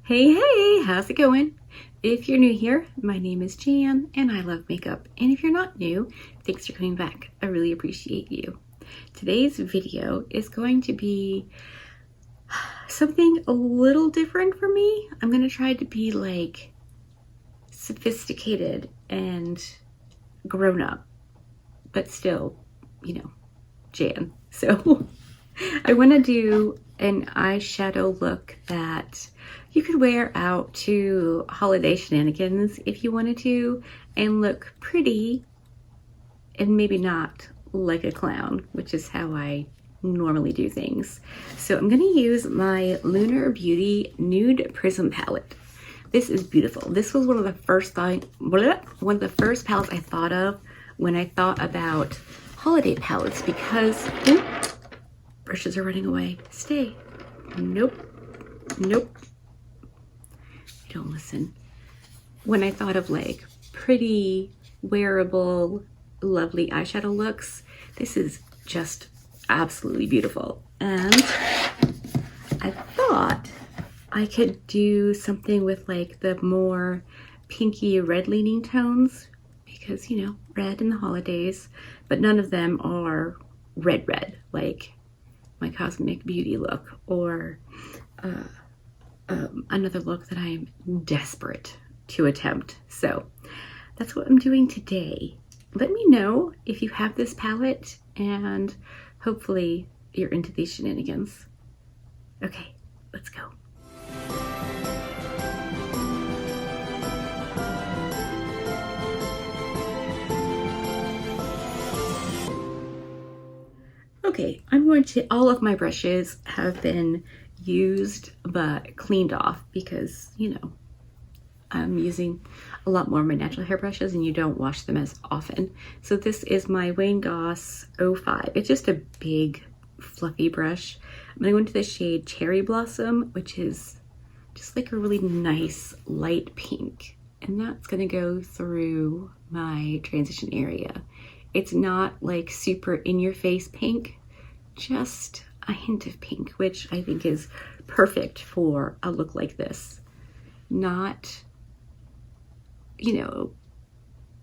Hey, how's it going? If you're new here, my name is Jan and I love makeup. And if you're not new, thanks for coming back. I really appreciate you. Today's video is going to be something a little different for me. I'm going to try to be like sophisticated and grown up, but still, Jan. So I want to do an eyeshadow look that you could wear out to holiday shenanigans if you wanted to and look pretty and maybe not like a clown, which is how I normally do things. So I'm going to use my Lunar Beauty Nude Prism palette. This is beautiful. This was one of the first palettes I thought of when I thought about holiday palettes because brushes are running away. Stay. Nope. Don't listen. When I thought of like pretty, wearable, lovely eyeshadow looks, this is just absolutely beautiful. And I thought I could do something with like the more pinky red leaning tones because, red in the holidays, but none of them are red, like my Cosmic Beauty look or another look that I'm desperate to attempt. So that's what I'm doing today. Let me know if you have this palette and hopefully you're into these shenanigans. Okay, let's go. Okay, all of my brushes have been used but cleaned off because, I'm using a lot more of my natural hair brushes and you don't wash them as often. So this is my Wayne Goss 05. It's just a big fluffy brush. I'm gonna go into the shade Cherry Blossom, which is just like a really nice light pink. And that's gonna go through my transition area. It's not like super in your face pink, just a hint of pink, which I think is perfect for a look like this. Not,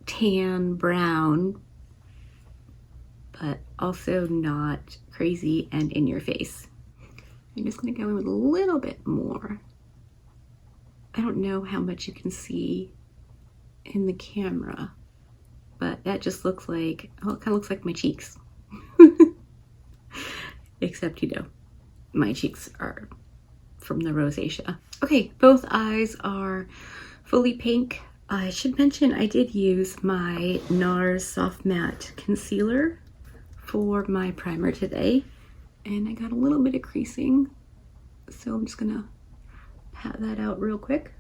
tan brown, but also not crazy and in your face. I'm just gonna go in with a little bit more. I don't know how much you can see in the camera, but that just looks like, well, it kind of looks like my cheeks. Except, my cheeks are from the rosacea. Okay, both eyes are fully pink. I should mention I did use my NARS Soft Matte Concealer for my primer today, and I got a little bit of creasing, so I'm just gonna pat that out real quick.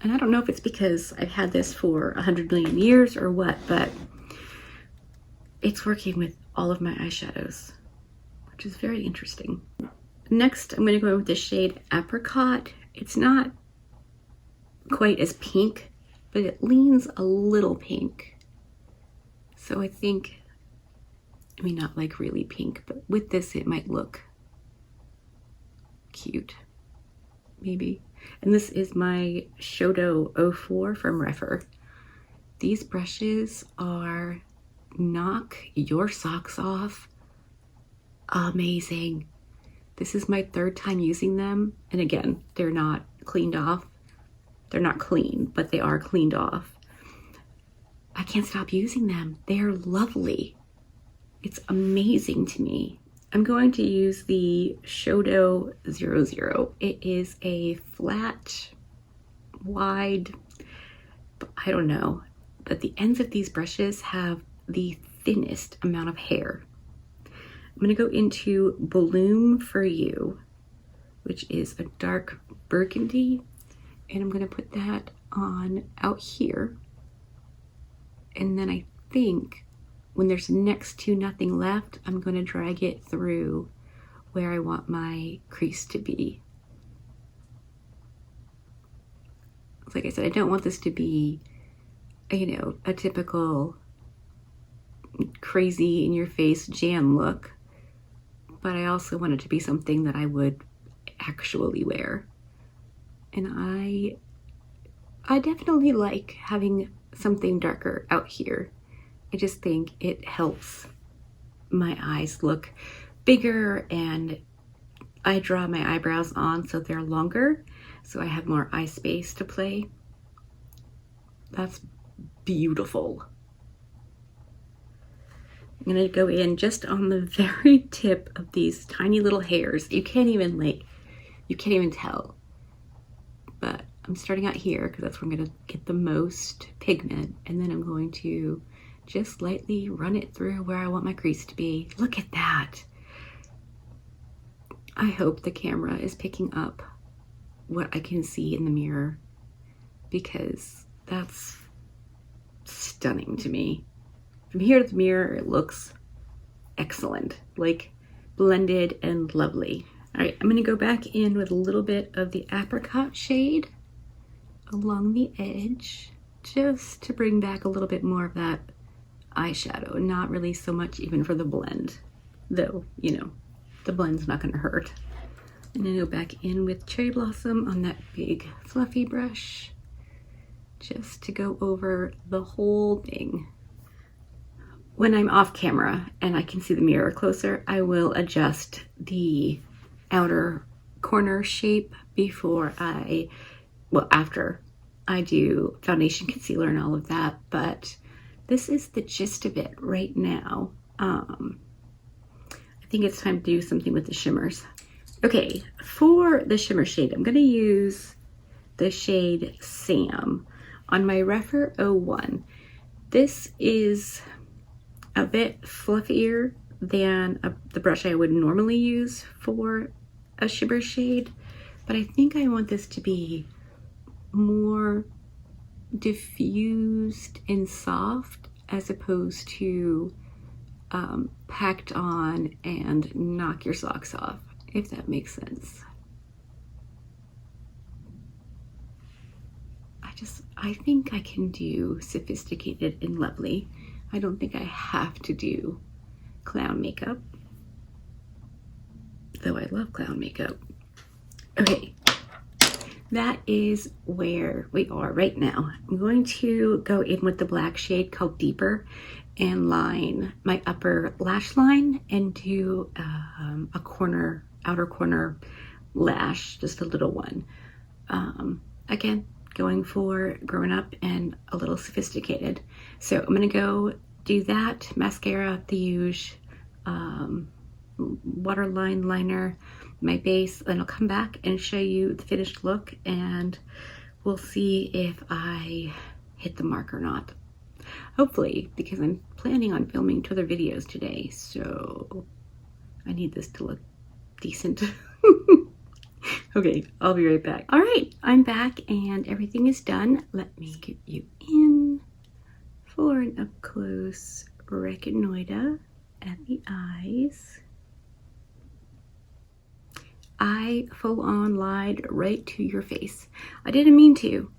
And I don't know if it's because I've had this for 100 million years or what, but it's working with all of my eyeshadows, which is very interesting. Next, I'm going to go in with the shade Apricot. It's not quite as pink, but it leans a little pink. So I think, not like really pink, but with this it might look cute, maybe. And this is my Shoto 04 from Refer. These brushes are knock your socks off amazing. This is my third time using them, and again, they're not cleaned off. They're not clean, but they are cleaned off. I can't stop using them. They're lovely. It's amazing to me. I'm going to use the Shoto 00. It is a flat, wide, I don't know, but the ends of these brushes have the thinnest amount of hair. I'm going to go into Bloom for You, which is a dark burgundy, and I'm going to put that on out here. And then I think when there's next to nothing left, I'm going to drag it through where I want my crease to be. Like I said, I don't want this to be, a typical crazy in your face Jan look, but I also want it to be something that I would actually wear. And I definitely like having something darker out here. I just think it helps my eyes look bigger, and I draw my eyebrows on so they're longer, so I have more eye space to play. That's beautiful. I'm gonna go in just on the very tip of these tiny little hairs. You can't even tell. But I'm starting out here because that's where I'm gonna get the most pigment, and then I'm going to just lightly run it through where I want my crease to be. Look at that. I hope the camera is picking up what I can see in the mirror, because that's stunning to me. From here to the mirror, it looks excellent, like blended and lovely. All right, I'm gonna go back in with a little bit of the apricot shade along the edge, just to bring back a little bit more of that eyeshadow. Not really so much even for the blend, though, you know, the blend's not gonna hurt. I'm gonna go back in with Cherry Blossom on that big fluffy brush, just to go over the whole thing. When I'm off camera and I can see the mirror closer, I will adjust the outer corner shape after I do foundation, concealer, and all of that. But this is the gist of it right now. I think it's time to do something with the shimmers. Okay, for the shimmer shade, I'm gonna use the shade Sam on my Rephr 01. This is a bit fluffier than the brush I would normally use for a shimmer shade, but I think I want this to be more diffused and soft, as opposed to packed on and knock your socks off, if that makes sense. I think I can do sophisticated and lovely. I don't think I have to do clown makeup, though I love clown makeup. Okay, that is where we are right now. I'm going to go in with the black shade called Deeper and line my upper lash line and do a outer corner lash, just a little one. Again, going for grown up and a little sophisticated. So I'm gonna go do that, mascara, the huge waterline liner, my base, and I'll come back and show you the finished look, and we'll see if I hit the mark or not. Hopefully, because I'm planning on filming 2 other videos today, so I need this to look decent. Okay, I'll be right back. All right, I'm back and everything is done. Let me get you in for an up-close reconnoiter at the eyes. I full-on lied right to your face. I didn't mean to,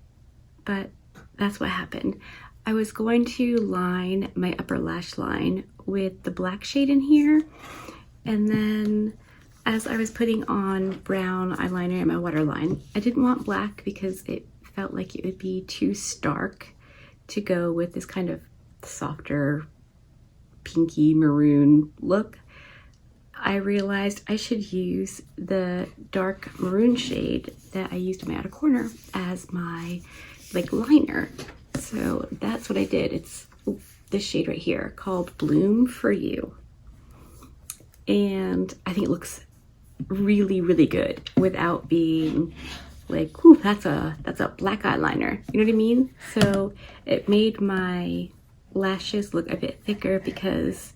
but that's what happened. I was going to line my upper lash line with the black shade in here, and then as I was putting on brown eyeliner in my waterline, I didn't want black because it felt like it would be too stark to go with this kind of softer pinky maroon look. I realized I should use the dark maroon shade that I used in my outer corner as my liner. So that's what I did. It's this shade right here called Bloom For You. And I think it looks really, really good without being like, ooh, that's a black eyeliner. You know what I mean? So it made my lashes look a bit thicker because,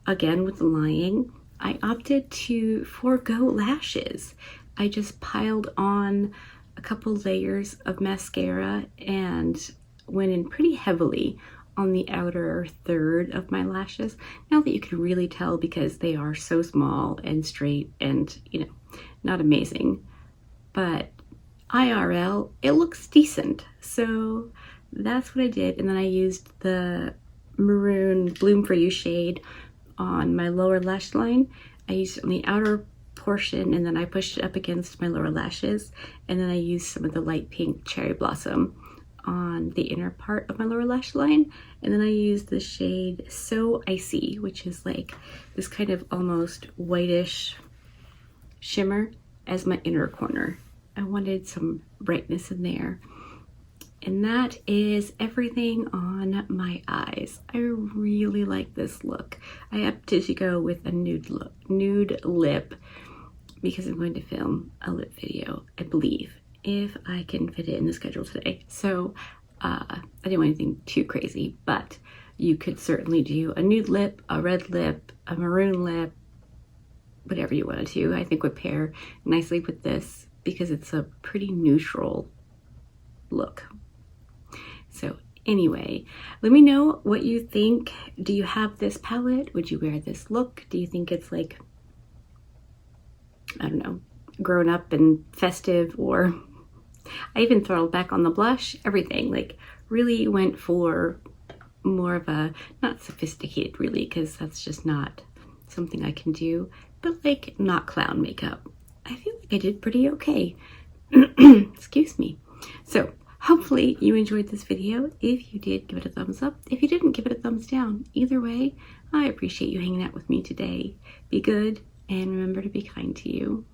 again, with the lying, I opted to forego lashes. I just piled on a couple layers of mascara and went in pretty heavily on the outer third of my lashes. Now that you can really tell because they are so small and straight and, you know, not amazing. But IRL, it looks decent. So that's what I did. And then I used the maroon Bloom For You shade on my lower lash line. I used it on the outer portion, and then I pushed it up against my lower lashes, and then I used some of the light pink Cherry Blossom on the inner part of my lower lash line, and then I used the shade So Icy, which is like this kind of almost whitish shimmer, as my inner corner. I wanted some brightness in there. And that is everything on my eyes. I really like this look. I opted to go with a nude lip, because I'm going to film a lip video, I believe, if I can fit it in the schedule today. So I didn't want anything too crazy, but you could certainly do a nude lip, a red lip, a maroon lip, whatever you wanted to. I think would pair nicely with this because it's a pretty neutral look. So anyway, let me know what you think. Do you have this palette? Would you wear this look? Do you think it's like, I don't know, grown up and festive? Or I even throttled back on the blush, everything. Like really went for more of a, not sophisticated really, because that's just not something I can do, but like not clown makeup. I feel like I did pretty okay. Excuse me. So hopefully you enjoyed this video. If you did, give it a thumbs up. If you didn't, give it a thumbs down. Either way, I appreciate you hanging out with me today. Be good, and remember to be kind to you.